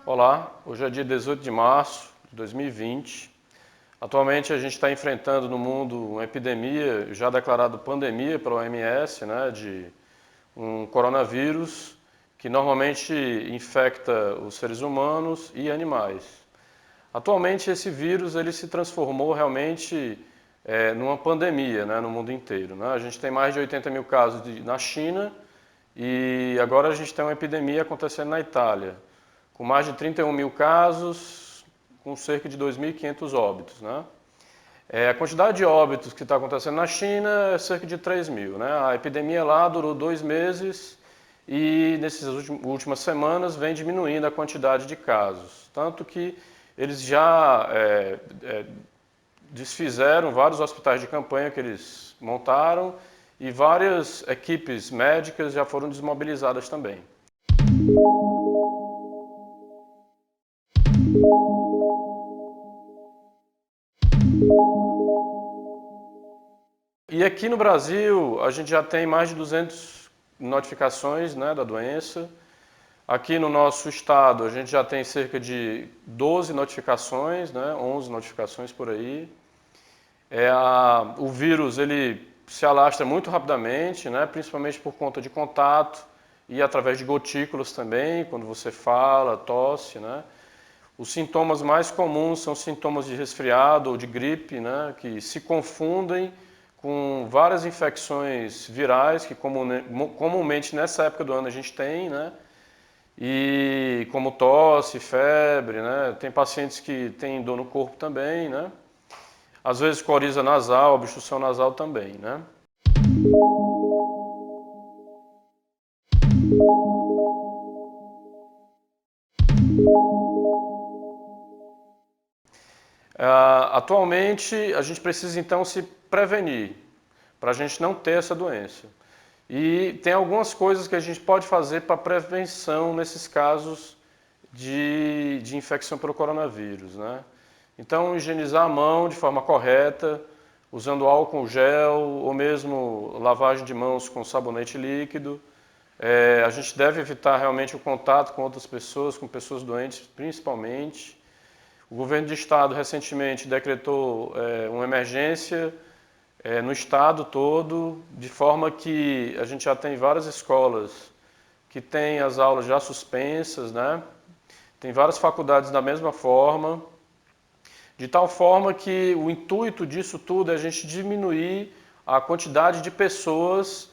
Olá, hoje é dia 18 de março de 2020. Atualmente a gente está enfrentando no mundo uma epidemia, já declarado pandemia pela OMS, de um coronavírus que normalmente infecta os seres humanos e animais. Atualmente esse vírus ele se transformou realmente numa pandemia, no mundo inteiro. A gente tem mais de 80 mil casos na China e agora a gente tem uma epidemia acontecendo na Itália, com mais de 31 mil casos, com cerca de 2.500 óbitos. A quantidade de óbitos que está acontecendo na China é cerca de 3 mil. A epidemia lá durou 2 meses e nessas últimas semanas vem diminuindo a quantidade de casos. Tanto que eles já desfizeram vários hospitais de campanha que eles montaram e várias equipes médicas já foram desmobilizadas também. E aqui no Brasil, a gente já tem mais de 200 notificações da doença. Aqui no nosso estado, a gente já tem cerca de 12 notificações, 11 notificações por aí. O vírus ele se alastra muito rapidamente, principalmente por conta de contato e através de gotículas também, quando você fala, tosse. Os sintomas mais comuns são sintomas de resfriado ou de gripe, que se confundem com várias infecções virais que comumente nessa época do ano a gente tem, e como tosse, febre, tem pacientes que têm dor no corpo também, às vezes coriza nasal, obstrução nasal também, Atualmente, a gente precisa então se prevenir para a gente não ter essa doença. E tem algumas coisas que a gente pode fazer para prevenção nesses casos de infecção pelo coronavírus. Então, higienizar a mão de forma correta, usando álcool gel ou mesmo lavagem de mãos com sabonete líquido. A gente deve evitar realmente o contato com outras pessoas, com pessoas doentes principalmente. O governo de estado recentemente decretou uma emergência no estado todo, de forma que a gente já tem várias escolas que têm as aulas já suspensas, Tem várias faculdades da mesma forma, de tal forma que o intuito disso tudo é a gente diminuir a quantidade de pessoas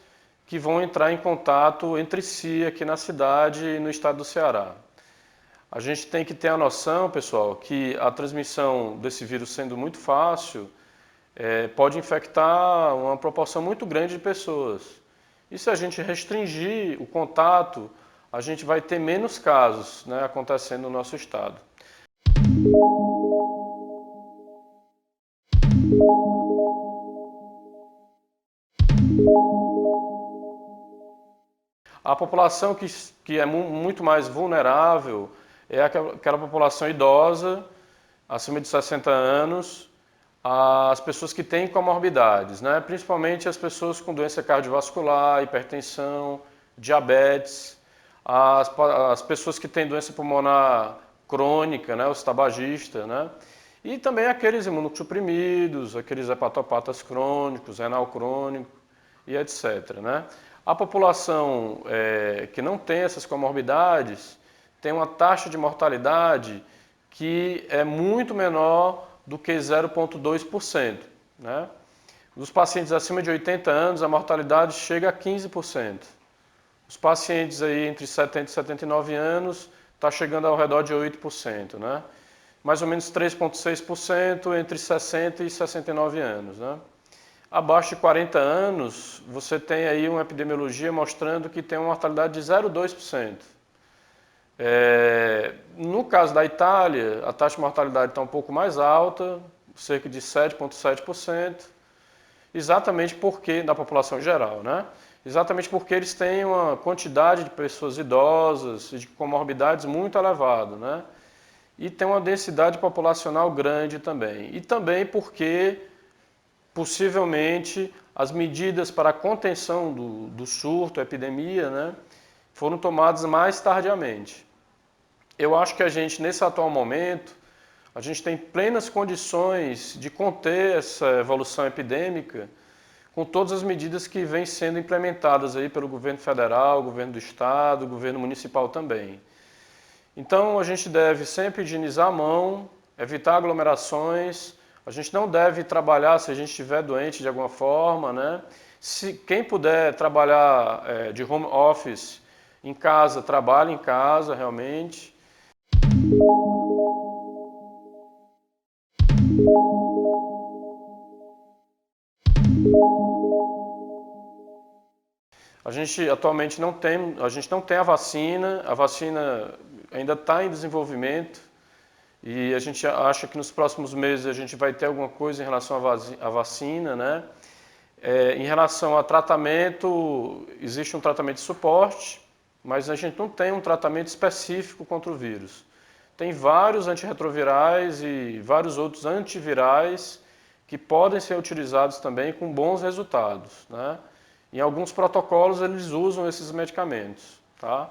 que vão entrar em contato entre si aqui na cidade e no estado do Ceará. A gente tem que ter a noção, pessoal, que a transmissão desse vírus sendo muito fácil, pode infectar uma proporção muito grande de pessoas. E se a gente restringir o contato, a gente vai ter menos casos acontecendo no nosso estado. A população que é muito mais vulnerável é aquela população idosa, acima de 60 anos, as pessoas que têm comorbidades, principalmente as pessoas com doença cardiovascular, hipertensão, diabetes, as pessoas que têm doença pulmonar crônica, os tabagistas, e também aqueles imunossuprimidos, aqueles hepatopatas crônicos, renal crônico e etc. A população que não tem essas comorbidades tem uma taxa de mortalidade que é muito menor do que 0,2%. Dos pacientes acima de 80 anos, a mortalidade chega a 15%. Os pacientes aí entre 70 e 79 anos está chegando ao redor de 8%. Mais ou menos 3,6% entre 60 e 69 anos. Abaixo de 40 anos, você tem aí uma epidemiologia mostrando que tem uma mortalidade de 0,2%. No caso da Itália, a taxa de mortalidade está um pouco mais alta, cerca de 7,7%, exatamente porque, da população geral, exatamente porque eles têm uma quantidade de pessoas idosas e de comorbidades muito elevada, e tem uma densidade populacional grande também. E também porque possivelmente as medidas para a contenção do surto, a epidemia, né, foram tomadas mais tardiamente. Eu acho que a gente, nesse atual momento, a gente tem plenas condições de conter essa evolução epidêmica com todas as medidas que vêm sendo implementadas aí pelo governo federal, governo do estado, governo municipal também. Então a gente deve sempre higienizar a mão, evitar aglomerações, a gente não deve trabalhar se a gente estiver doente de alguma forma, né? Se quem puder trabalhar de home office em casa, trabalhe em casa realmente. A gente atualmente a gente não tem a vacina ainda está em desenvolvimento e a gente acha que nos próximos meses a gente vai ter alguma coisa em relação à vacina, né? Em relação a tratamento, existe um tratamento de suporte, mas a gente não tem um tratamento específico contra o vírus. Tem vários antirretrovirais e vários outros antivirais que podem ser utilizados também com bons resultados, né? Em alguns protocolos eles usam esses medicamentos, tá?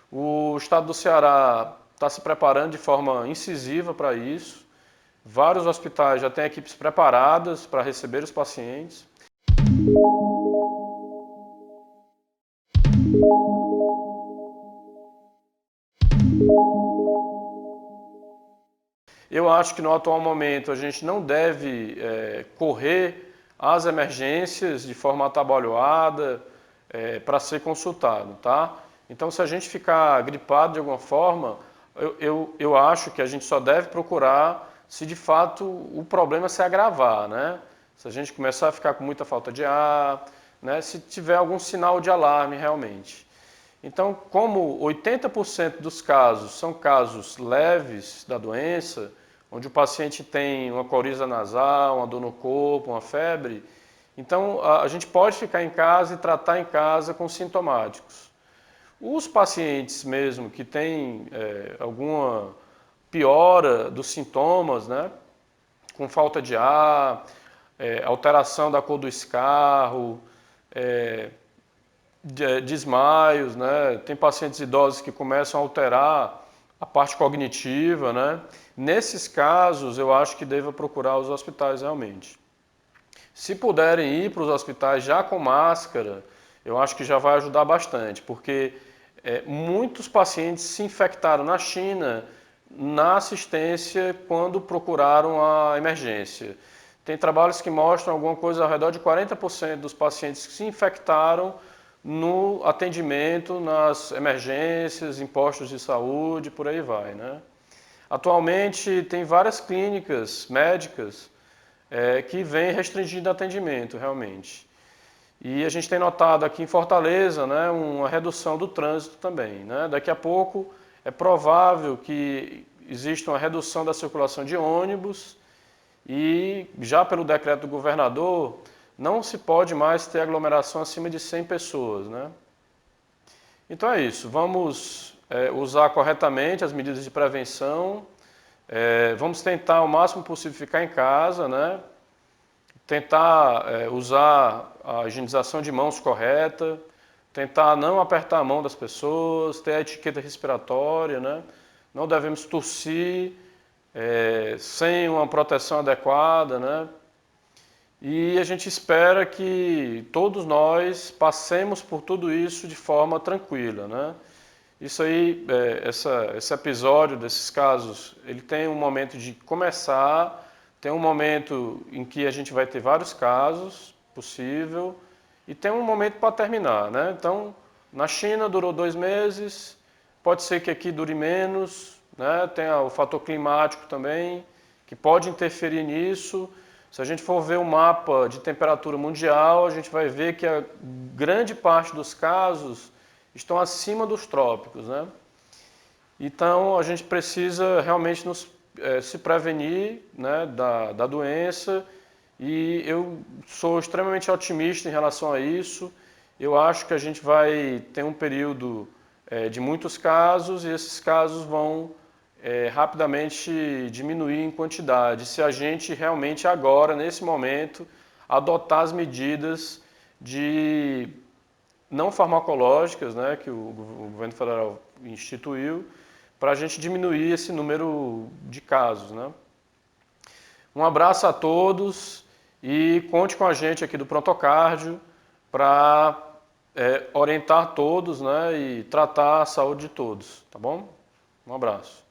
O estado do Ceará está se preparando de forma incisiva para isso. Vários hospitais já têm equipes preparadas para receber os pacientes. Eu acho que no atual momento a gente não deve correr às emergências de forma atabalhoada para ser consultado, tá? Então, se a gente ficar gripado de alguma forma, eu acho que a gente só deve procurar se de fato o problema se agravar, né? Se a gente começar a ficar com muita falta de ar, né? Se tiver algum sinal de alarme realmente. Então, como 80% dos casos são casos leves da doença, onde o paciente tem uma coriza nasal, uma dor no corpo, uma febre, então a gente pode ficar em casa e tratar em casa com sintomáticos. Os pacientes mesmo que têm alguma piora dos sintomas, né, com falta de ar, alteração da cor do escarro, desmaios, né? Tem pacientes idosos que começam a alterar a parte cognitiva, né? Nesses casos, eu acho que deva procurar os hospitais realmente. Se puderem ir para os hospitais já com máscara, eu acho que já vai ajudar bastante, porque muitos pacientes se infectaram na China na assistência quando procuraram a emergência. Tem trabalhos que mostram alguma coisa ao redor de 40% dos pacientes que se infectaram no atendimento, nas emergências, em postos de saúde, por aí vai, né? Atualmente tem várias clínicas médicas que vêm restringindo atendimento, realmente. E a gente tem notado aqui em Fortaleza, né, uma redução do trânsito também, né? Daqui a pouco é provável que exista uma redução da circulação de ônibus e já pelo decreto do governador não se pode mais ter aglomeração acima de 100 pessoas, né? Então é isso, vamos usar corretamente as medidas de prevenção, vamos tentar o máximo possível ficar em casa, né? Tentar usar a higienização de mãos correta, tentar não apertar a mão das pessoas, ter a etiqueta respiratória, né? Não devemos tossir sem uma proteção adequada, né? E a gente espera que todos nós passemos por tudo isso de forma tranquila, né? Isso aí, esse episódio desses casos, ele tem um momento de começar, tem um momento em que a gente vai ter vários casos possível e tem um momento para terminar, né? Então, na China durou 2 meses, pode ser que aqui dure menos, né? Tem o fator climático também, que pode interferir nisso. Se a gente for ver o mapa de temperatura mundial, a gente vai ver que a grande parte dos casos estão acima dos trópicos, né? Então, a gente precisa realmente se prevenir, né, da doença e eu sou extremamente otimista em relação a isso. Eu acho que a gente vai ter um período de muitos casos e esses casos vão rapidamente diminuir em quantidade, se a gente realmente agora, nesse momento, adotar as medidas de não farmacológicas, né, que o governo federal instituiu, para a gente diminuir esse número de casos, né? Um abraço a todos e conte com a gente aqui do Prontocardio para orientar todos, né, e tratar a saúde de todos, tá bom? Um abraço.